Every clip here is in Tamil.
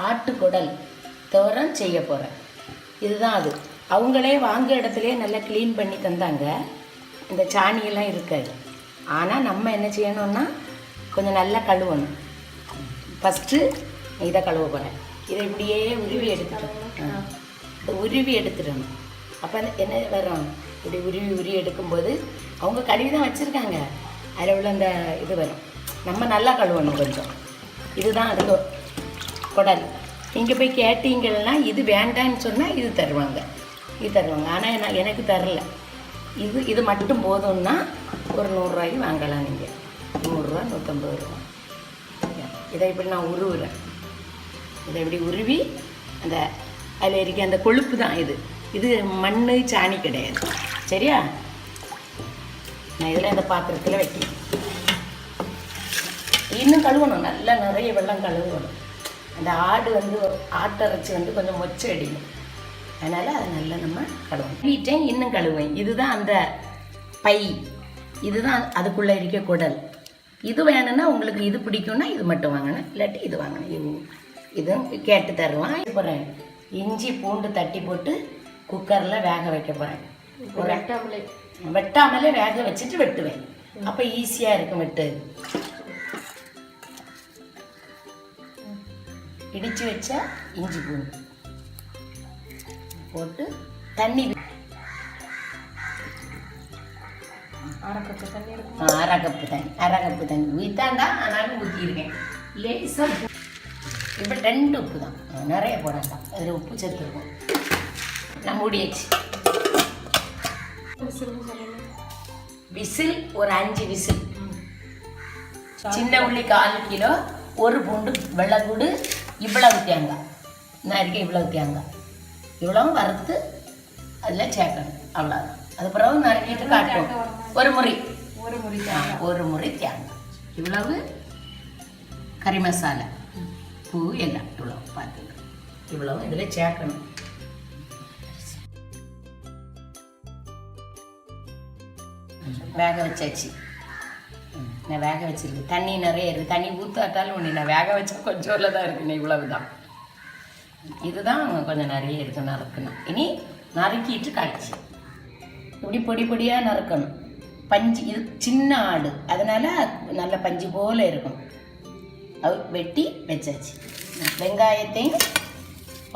ஆட்டுக்குடல் தோரம் செய்ய போகிறேன். இதுதான் அது. அவங்களே வாங்க இடத்துலையே நல்லா க்ளீன் பண்ணி தந்தாங்க. இந்த சாணியெல்லாம் இருக்காது. ஆனால் நம்ம என்ன செய்யணும்னா கொஞ்சம் நல்லா கழுவணும். ஃபஸ்ட்டு இதை கழுவ போகிறேன். இதை இப்படியே உருவி எடுத்துட்டோம். உருவி எடுத்துடணும். அப்போ என்ன வரும், இப்படி உருவி எடுக்கும்போது அவங்க கழுவி தான் வச்சுருக்காங்க. அதில் உள்ள அந்த இது வரும். நம்ம நல்லா கழுவணும் கொஞ்சம். இதுதான் அது குடல். நீங்கள் போய் கேட்டீங்கன்னா இது வேண்டான்னு சொன்னால் இது தருவாங்க. ஆனால் எனக்கு தரல. இது மட்டும் போதும்னா ஒரு 100 ரூபாய்க்கு வாங்கலாம். நீங்கள் 100 ரூபா 150 ரூபா. இதை இப்படி நான் உருவுறேன். இதை இப்படி உருவி அந்த அதில் இருக்க அந்த கொழுப்பு தான் இது மண் சாணி கிடையாது. சரியா? நான் இதில் இந்த பாத்திரத்தில் வைக்கிறேன். இன்னும் கழுவணும். நல்லா நிறைய வெள்ளம் கழுவணும். அந்த ஆட்டிறைச்சி கொஞ்சம் மொச்சை அடிக்கும். அதனால் அதை நல்லா நம்ம கழுவணும். வீட்டையும் இன்னும் கழுவேன். இதுதான் அந்த பை. இதுதான் அதுக்குள்ளே இருக்க குடல். இது வேணும்னா உங்களுக்கு இது பிடிக்கும்னா இது மட்டும் வாங்கணும், இல்லாட்டி இது வாங்கணும். இதுவும் கேட்டு தரலாம். போகிறேன். இஞ்சி பூண்டு தட்டி போட்டு குக்கரில் வேக வைக்க போகிறேன். வெட்டாமலே வேக வச்சுட்டு வெட்டுவேன். அப்போ ஈஸியாக இருக்கும் வெட்டு. இடித்து வச்சா இஞ்சி பூண்டு போட்டு தண்ணி அரை கப்பு தண்ணி ஊற்றாண்டா. ஆனாலும் ஊற்றிருக்கேன். லேசாக இப்போ 2 உப்பு தான், நிறைய போடாதான். அதில் உப்பு சேர்த்துருக்கோம். நான் மூடியாச்சு. விசில் ஒரு 5 விசில். சின்ன உள்ளி 1/4 கிலோ, 1 பூண்டு, வெள்ளைக்கூடு, இவ்வளவு தேங்காய். நான் இருக்க இவ்வளவு தேங்காய். இவ்வளவும் வறுத்து அதில் சேர்க்கணும். அவ்வளோதான். அது பிறகு நறுக்கிட்டு காட்டும். ஒரு முறை தேங்காய். இவ்வளவு கறி மசாலா, பூ எல்லாம் இவ்வளவு பார்த்துங்க. இவ்வளவு இதில் சேர்க்கணும். வேக வச்சாச்சு. நான் வேக வச்சிருக்கு. தண்ணி நிறைய இருக்குது. தண்ணி ஊற்றாட்டாலும் ஒன்று. நான் வேக வச்சா கொஞ்சம் தான் இருக்குண்ணே. இவ்வளவு தான். இதுதான் கொஞ்சம் நிறைய இருக்குது நறுக்கணும். இனி நறுக்கிட்டு காய்ச்சி இப்படி பொடி பொடியாக நறுக்கணும். பஞ்சு இது சின்ன ஆடு, அதனால் நல்ல பஞ்சு போல் இருக்கும். அது வெட்டி வச்சாச்சு. வெங்காயத்தையும்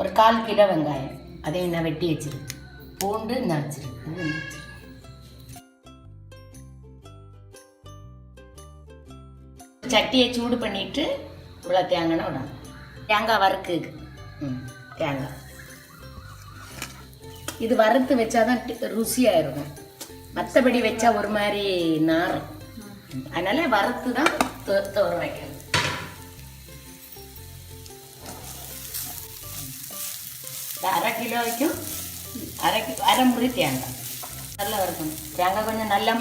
ஒரு 1/4 கிலோ வெங்காயம் அதையும் நான் வெட்டி வச்சிருக்கேன். பூண்டு நரைச்சிருக்கு. சட்டியை சூடு பண்ணிட்டு இவ்வளோ தேங்காய் விடணும். தேங்காய் வறுக்கு. தேங்காய் இது வறுத்து வச்சாதான் ருசியாக இருக்கும். மற்றபடி வச்சா ஒரு மாதிரி நாரும். அதனால வறுத்து தான் தோற வைக்கணும். அரை கிலோவுக்கும் அரை முறி தேங்காய் நல்லா வறுக்கணும். தேங்காய் கொஞ்சம் நல்லா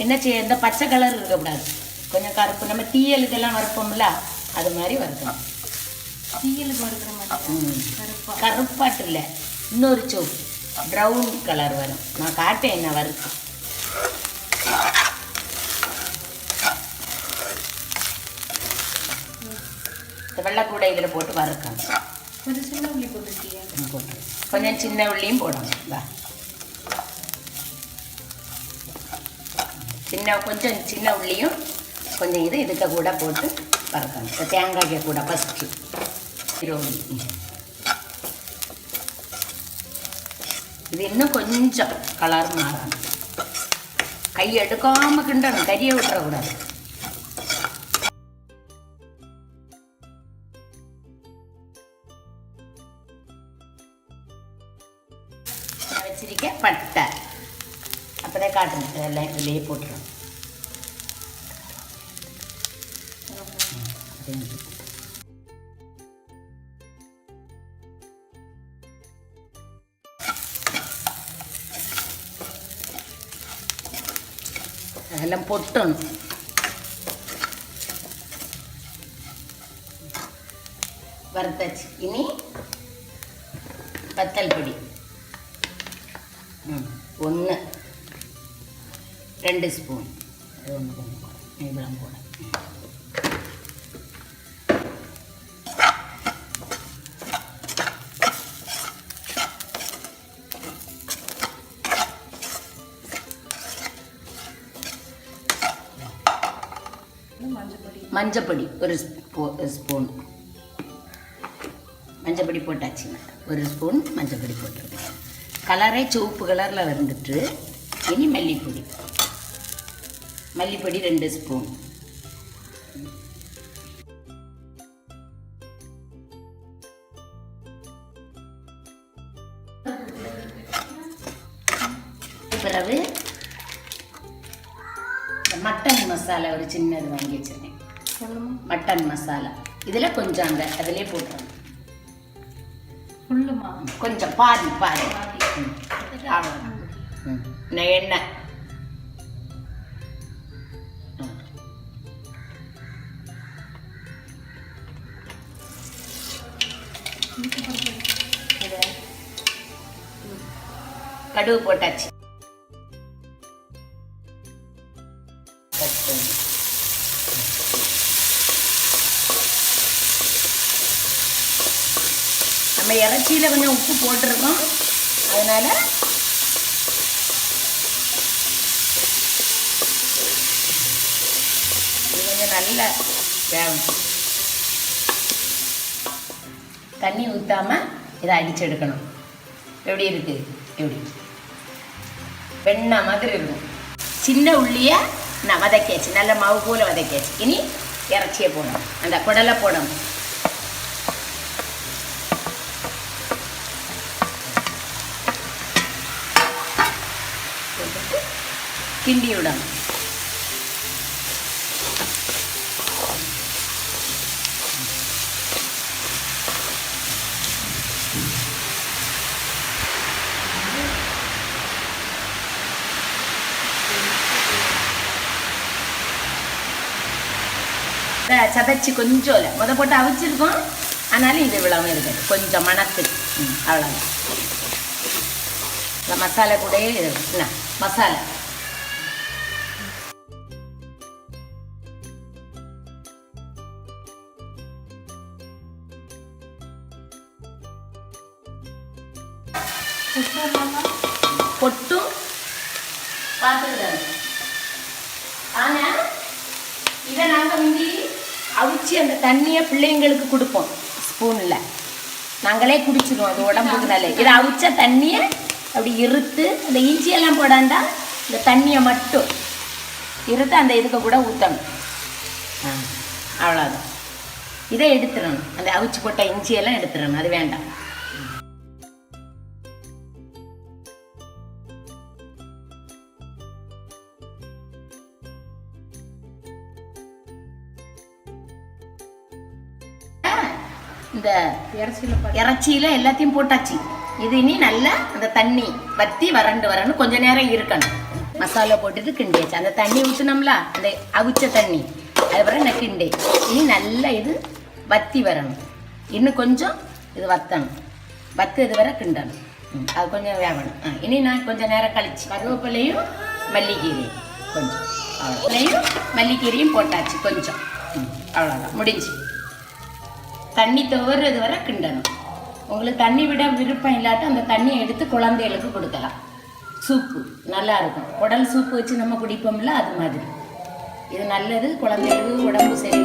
என்ன செய்ய, இந்த பச்சை கலர் இருக்கக்கூடாது. கொஞ்சம் கருப்பு. நம்ம தீயல் இதெல்லாம் வறுப்போம்ல, அது மாதிரி வறுக்கணும். தீயலுக்கு வறுக்கிற மாதிரி கருப்பாட்டு இல்லை, இன்னொரு சோப்பு ப்ரௌன் கலர் வரும். நான் காட்டேன் என்ன வறுக்கு. வெள்ளைக்கூடை இதில் போட்டு வறுக்கணும். கொஞ்சம் சின்ன உள்ளி போட்டு கொஞ்சம் சின்ன உள்ளியும் போடணும். கொஞ்சம் சின்ன உள்ளியும் கொஞ்சம் இதுக்கு கூட போட்டு வறுக்கணும். தேங்காய்க்கு கூட ஃபஸ்ட்டு இது இன்னும் கொஞ்சம் கலர் மாறணும். கை எடுக்காமல் கிண்டணும். கறியை விட்டுறக்கூடாது. வச்சிருக்க பட்டை அப்போதான் காட்டணும். இதெல்லாம் இதுலேயே போட்டுருவோம். அதெல்லாம் பொட்டணும். வறுத்தாச்சு. இனி வத்தல் பொடி 1 2 ஸ்பூன். அது 1 கொஞ்சம் இவ்வளோ போட. மஞ்சப்பொடி ஒரு ஸ்பூன் மஞ்சப்பொடி போட்டாச்சு. ஒரு ஸ்பூன் மஞ்சப்பொடி போட்டிருக்கேன். கலரே சிவப்பு கலரில் வந்துட்டு இனி மல்லிப்பொடி 2 ஸ்பூன். பிறகு மட்டன் மசாலா ஒரு சின்னது வாங்கி வச்சிருக்கேன். மட்டன் மசாலா இதில் கொஞ்சம் அதிலே போட்டுறேன். கொஞ்சம் பாதி எண்ணெய் கடுகு போட்டாச்சு. நம்ம இறைச்சியில் கொஞ்சம் உப்பு போட்டிருக்கோம், அதனால் இது கொஞ்சம் நல்லா வேகும். தண்ணி ஊற்றாமல் இதை அடிச்செடுக்கணும். எப்படி இருக்குது? எப்படி வெண்ணெய் மாதிரி இருக்கும். சின்ன உள்ளியை நான் வதக்கியாச்சு, நல்ல மாவு போல் வதக்கியாச்சு. இனி இறைச்சியை போடணும், அந்த குடலை போடணும். கிண்டி விடணும். சதைச்சி கொஞ்சம் இல்லை முத போட்டு அவிச்சிருக்கோம், ஆனாலும் இது இவ்வளவு இருக்குது. கொஞ்சம் மணத்து அவ்வளோதான். இந்த மசாலா கூட என்ன மசாலா பொட்டும் பார்த்துக்கிட்டாங்க. ஆனால் இதை நாங்கள் முந்தி அவிச்சு அந்த தண்ணியை பிள்ளைங்களுக்கு கொடுப்போம். ஸ்பூனில் நாங்களே குடிச்சிடுவோம், அது உடம்புக்கு நல்ல. இதை அவிச்ச தண்ணியை அப்படி இருத்து, அந்த இஞ்சியெல்லாம் போடாண்டா இந்த தண்ணியை மட்டும் இருத்து அந்த இதுக்கு கூட ஊற்றணும். அவ்வளோதான். இதை எடுத்துடணும், அந்த அவிச்சு போட்ட இஞ்சியெல்லாம் எடுத்துடணும், அது வேண்டாம். இந்த இறைச்சியில் எல்லாத்தையும் போட்டாச்சு. இது இனி நல்லா அந்த தண்ணி வற்றி வறண்டு கொஞ்ச நேரம் இருக்கணும். மசாலா போட்டுட்டு கிண்டியாச்சு. அந்த தண்ணி ஊற்றினோம்ல, அந்த அவிச்ச தண்ணி, அதுக்கப்புறம் நான் கிண்டே. இனி நல்லா இது வற்றி வரணும். இன்னும் கொஞ்சம் இது வற்றணும். இது வரை கிண்டணும். அது கொஞ்சம் வேகணும். இனி நான் கொஞ்சம் நேரம் கழிச்சு கருவேப்பிலையும் மல்லிக்கீரையும் கொஞ்சம் மல்லிக்கீரையும் போட்டாச்சு கொஞ்சம். அவ்வளோதான், முடிஞ்சு. தண்ணி துவர்றது வரை கிண்டணும். உங்களுக்கு தண்ணி விட விருப்பம் இல்லாட்ட அந்த தண்ணியை எடுத்து குழந்தைகளுக்கு கொடுக்கலாம். சூப்பு நல்லா இருக்கும். குடல் சூப்பு வச்சு நம்ம குடிப்போம்ல, அது மாதிரி இது நல்லது. குழந்தைகளுக்கு உடம்பு சரி.